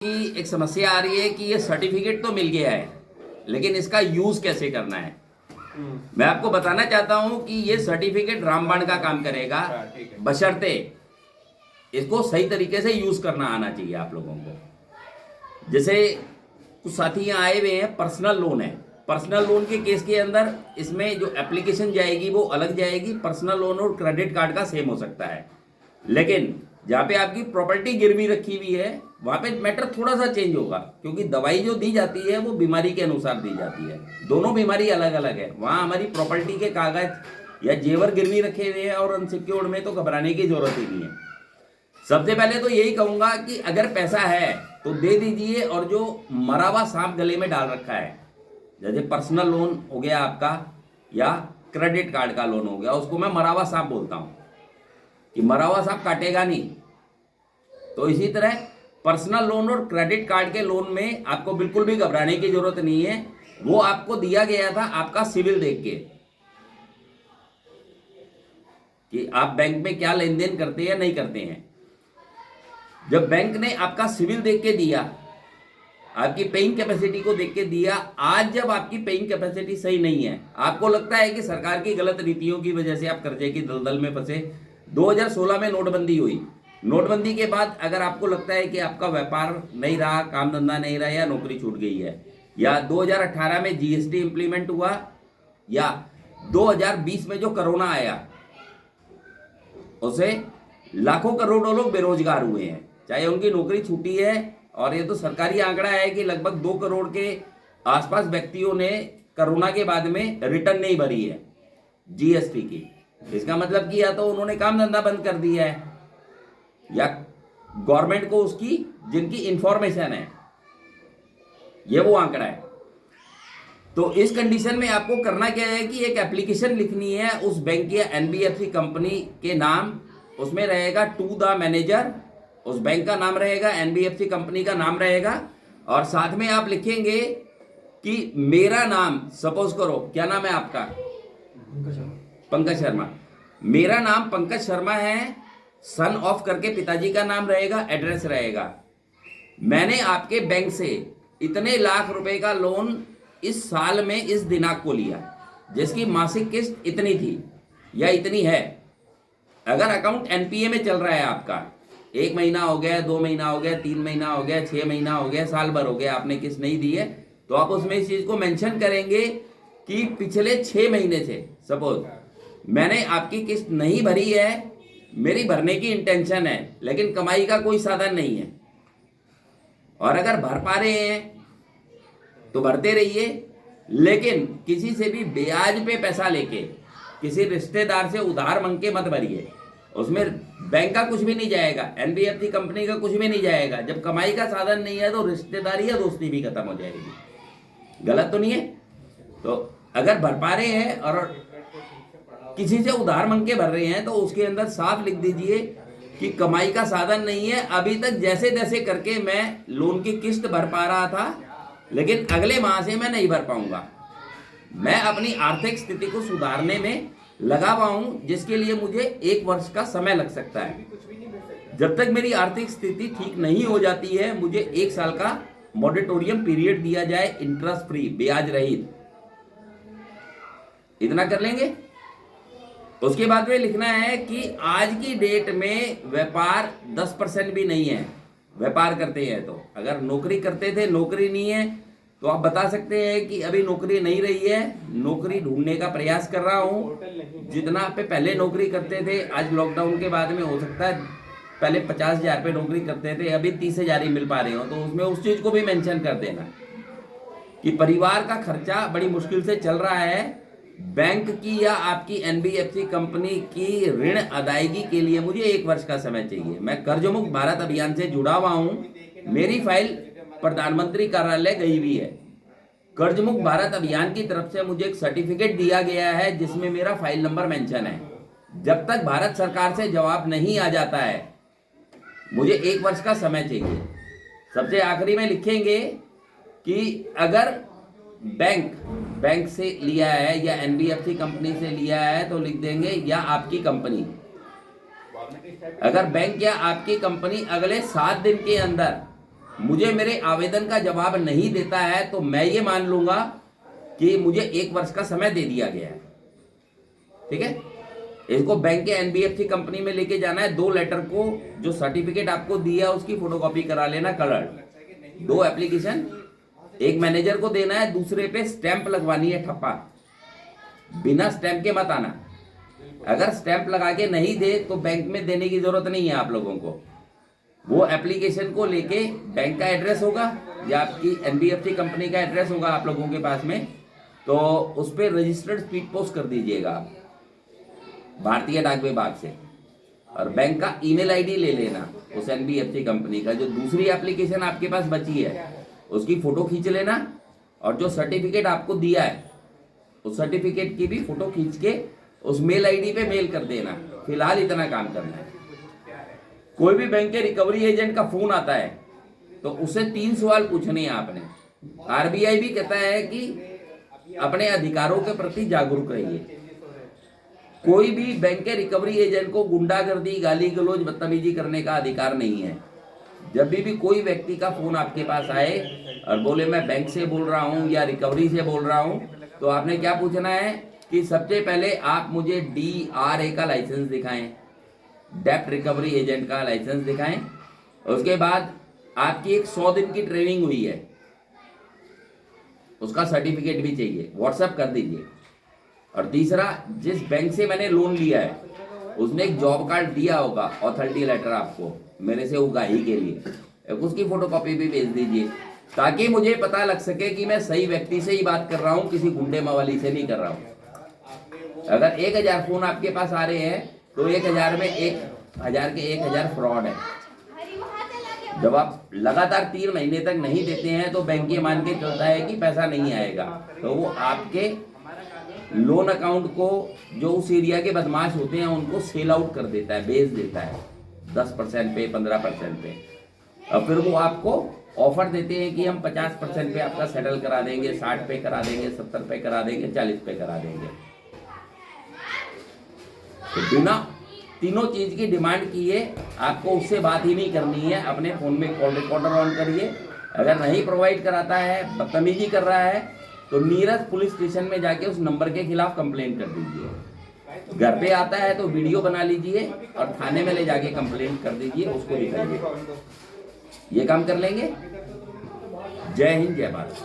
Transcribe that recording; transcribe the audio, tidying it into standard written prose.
की एक समस्या आ रही है कि ये सर्टिफिकेट तो मिल गया है, लेकिन इसका यूज कैसे करना है। मैं आपको बताना चाहता हूं कि ये सर्टिफिकेट रामबाण का काम करेगा, बशर्ते इसको सही तरीके से यूज करना आना चाहिए आप लोगों को। जैसे कुछ साथी यहाँ आए हुए हैं, पर्सनल लोन है। पर्सनल लोन के केस के अंदर इसमें जो एप्लीकेशन जाएगी वो अलग जाएगी। पर्सनल लोन और क्रेडिट कार्ड का सेम हो सकता है, लेकिन जहाँ पे आपकी प्रॉपर्टी गिरवी रखी हुई है वहाँ पे मैटर थोड़ा सा चेंज होगा, क्योंकि दवाई जो दी जाती है वो बीमारी के अनुसार दी जाती है। दोनों बीमारी अलग अलग है। वहाँ हमारी प्रॉपर्टी के कागज या जेवर गिरवी रखे हुए हैं और अनसिक्योर्ड में तो घबराने की जरूरत ही नहीं है। सबसे पहले तो यही कहूंगा कि अगर पैसा है तो दे दीजिए, और जो मरा हुआ सांप गले में डाल रखा है, जैसे पर्सनल लोन हो गया आपका या क्रेडिट कार्ड का लोन हो गया, उसको मैं मरा हुआ सांप बोलता हूं कि मरा हुआ सांप काटेगा नहीं। तो इसी तरह पर्सनल लोन और क्रेडिट कार्ड के लोन में आपको बिल्कुल भी घबराने की जरूरत नहीं है। वो आपको दिया गया था आपका सिविल देख के कि आप बैंक में क्या लेन देन करते हैं या नहीं करते हैं। जब बैंक ने आपका सिविल देख के दिया, आपकी पेइंग कैपेसिटी को देख के दिया, आज जब आपकी पेइंग कैपेसिटी सही नहीं है, आपको लगता है कि सरकार की गलत नीतियों की वजह से आप कर्जे की दलदल में फंसे। 2016 में नोटबंदी हुई। नोटबंदी के बाद अगर आपको लगता है कि आपका व्यापार नहीं रहा, काम धंधा नहीं रहा, या नौकरी छूट गई है, या 2018 में जीएसटी इंप्लीमेंट हुआ, या 2020 में जो कोरोना आया उसे लाखों करोड़ों लोग बेरोजगार हुए हैं, चाहे उनकी नौकरी छूटी है। और ये तो सरकारी आंकड़ा है कि लगभग 2 करोड़ के आसपास व्यक्तियों ने कोरोना के बाद में रिटर्न नहीं भरी है जीएसटी की। इसका मतलब कि या तो उन्होंने काम धंधा बंद कर दिया है, या गवर्नमेंट को उसकी जिनकी इंफॉर्मेशन है, ये वो आंकड़ा है। तो इस कंडीशन में आपको करना क्या है कि एक एप्लीकेशन लिखनी है उस बैंक या एनबीएफसी कंपनी के नाम, उसमें रहेगा टू द मैनेजर, उस बैंक का नाम रहेगा, एनबीएफसी कंपनी का नाम रहेगा, और साथ में आप लिखेंगे कि मेरा नाम, सपोज करो क्या नाम है आपका, पंकज शर्मा। मेरा नाम पंकज शर्मा है, सन ऑफ करके पिताजी का नाम रहेगा, एड्रेस रहेगा। मैंने आपके बैंक से इतने लाख रुपए का लोन इस साल में इस दिनांक को लिया, जिसकी मासिक किस्त इतनी थी या इतनी है। अगर अकाउंट एनपीए में चल रहा है आपका, 1 महीना हो गया, 2 महीना हो गया, 3 महीना हो गया, 6 महीना हो गया, साल भर हो गया, आपने किस्त नहीं दी है, तो आप उसमें इस चीज को मेंशन करेंगे कि पिछले 6 महीने से सपोज मैंने आपकी किस्त नहीं भरी है, मेरी भरने की इंटेंशन है, लेकिन कमाई का कोई साधन नहीं है। और अगर भर पा रहे हैं तो भरते रहिए, लेकिन किसी से भी ब्याज पे पैसा लेके, किसी रिश्तेदार से उधार मांग के मत भरिए। उसमें बैंक का कुछ भी नहीं जाएगा, एनबीएफसी कंपनी का कुछ भी नहीं जाएगा। जब कमाई का साधन नहीं है तो रिश्तेदारी या दोस्ती भी खत्म हो जाएगी। गलत तो नहीं है? तो अगर भर पा रहे हैं और किसी से उधार मांग के भर रहे हैं तो उसके अंदर साफ लिख दीजिए कि कमाई का साधन नहीं है, अभी तक जैसे तैसे करके मैं लोन की किस्त भर पा रहा था, लेकिन अगले माह से मैं नहीं भर पाऊंगा। मैं अपनी आर्थिक स्थिति को सुधारने में लगा हुआ हूं, जिसके लिए मुझे 1 वर्ष का समय लग सकता है। जब तक मेरी आर्थिक स्थिति ठीक नहीं हो जाती है, मुझे 1 साल का मॉरेटोरियम पीरियड दिया जाए, इंटरेस्ट फ्री, ब्याज रहित। इतना कर लेंगे। उसके बाद में लिखना है कि आज की डेट में व्यापार 10% भी नहीं है। व्यापार करते हैं तो, अगर नौकरी करते थे, नौकरी नहीं है, तो आप बता सकते हैं कि अभी नौकरी नहीं रही है, नौकरी ढूंढने का प्रयास कर रहा हूं। जितना पे पहले नौकरी करते थे, आज लॉकडाउन के बाद में हो सकता है पहले 50,000 पे नौकरी करते थे, अभी 30,000 ही मिल पा रहे हो, तो उसमें उस चीज को भी मेंशन कर देना कि परिवार का खर्चा बड़ी मुश्किल से चल रहा है। बैंक की या आपकी एनबीएफसी कंपनी की ऋण अदायगी के लिए मुझे 1 वर्ष का समय चाहिए। मैं कर्जमुक्त भारत अभियान से जुड़ा हुआ हूं। मेरी फाइल प्रधानमंत्री कार्यालय गई हुई है। कर्जमुक्त भारत अभियान की तरफ से मुझे एक सर्टिफिकेट दिया गया है जिसमें मेरा फाइल नंबर मेंशन है। जब तक भारत सरकार से जवाब नहीं आ जाता है, मुझे 1 वर्ष का समय चाहिए। सबसे आखिरी में लिखेंगे कि अगर बैंक से लिया है या एनबीएफसी कंपनी से लिया है तो लिख देंगे या आपकी कंपनी। अगर बैंक या आपकी कंपनी अगले 7 दिन के अंदर मुझे मेरे आवेदन का जवाब नहीं देता है तो मैं ये मान लूंगा कि मुझे 1 वर्ष का समय दे दिया गया है। ठीक है, इसको बैंक के एनबीएफसी कंपनी में लेके जाना है। 2 लेटर को जो सर्टिफिकेट आपको दिया है उसकी फोटोकॉपी करा लेना कलर्ड। 2 एप्लीकेशन, एक मैनेजर को देना है, दूसरे पे स्टैंप लगवानी है ठप्पा। बिना स्टैंप के मत आना। अगर स्टैंप लगा के नहीं दे तो बैंक में देने की जरूरत नहीं है आप लोगों को। वो एप्लीकेशन को लेके बैंक का एड्रेस होगा या आपकी एनबीएफसी कंपनी का एड्रेस होगा आप लोगों के पास में, तो उस पर रजिस्टर्ड स्पीड पोस्ट कर दीजिएगा आप भारतीय डाक विभाग से, और बैंक का ईमेल आईडी ले लेना उस एनबीएफसी कंपनी का। जो दूसरी एप्लीकेशन आपके पास बची है उसकी फोटो खींच लेना, और जो सर्टिफिकेट आपको दिया है उस सर्टिफिकेट की भी फोटो खींच के उस मेल आईडी पे मेल कर देना। फिलहाल इतना काम करना है। कोई भी बैंक के रिकवरी एजेंट का फोन आता है तो उससे 3 सवाल पूछने हैं आपने। आरबीआई भी कहता है कि अपने अधिकारों के प्रति जागरूक रहिए। कोई भी बैंक के रिकवरी एजेंट को गुंडागर्दी, गाली गलौज, बदतमीजी करने का अधिकार नहीं है। जब भी कोई व्यक्ति का फोन आपके पास आए और बोले मैं बैंक से बोल रहा हूं या रिकवरी से बोल रहा हूं, तो आपने क्या पूछना है कि सबसे पहले आप मुझे DRA का लाइसेंस दिखाएं, डेप्ट रिकवरी एजेंट का लाइसेंस दिखाएं। उसके बाद आपकी एक 100 दिन की ट्रेनिंग हुई है उसका सर्टिफिकेट भी चाहिए, व्हाट्सएप कर दीजिए। और तीसरा, जिस बैंक से मैंने लोन लिया है उसने एक जॉब कार्ड दिया होगा, अथॉरिटी लेटर आपको मेरे से उगाही के लिए, उसकी फोटोकॉपी भी भेज दीजिए, ताकि मुझे पता लग सके कि मैं सही व्यक्ति से ही बात कर रहा हूं, किसी गुंडे मवाली से नहीं कर रहा हूं। अगर 1000 फोन आपके पास आ रहे हैं तो 1000 में 1000 के 1000 फ्रॉड है। जब आप लगातार 3 महीने तक नहीं देते हैं तो बैंक ये मान के चलता है कि पैसा नहीं आएगा, तो वो आपके लोन अकाउंट को, जो उस एरिया के बदमाश होते हैं उनको सेल आउट कर देता है, बेच देता है 10% पे, 15% पे। और फिर वो आपको ऑफर देते हैं कि हम 50% पे आपका सेटल करा देंगे, 60 पे करा देंगे, 70 पे करा देंगे, 40 पे करा देंगे। तो बिना तीनों चीज की डिमांड किए आपको उससे बात ही नहीं करनी है। अपने फोन में कॉल रिकॉर्डर ऑन करिए। अगर नहीं प्रोवाइड कराता है, बदतमीजी कर रहा है, तो नियरेस्ट पुलिस स्टेशन में जाके उस नंबर के खिलाफ कंप्लेंट कर दीजिए। घर पे आता है तो वीडियो बना लीजिए और थाने में ले जाके कंप्लेंट कर दीजिए, उसको दिखाइए। ये काम कर लेंगे। जय हिंद, जय भारत।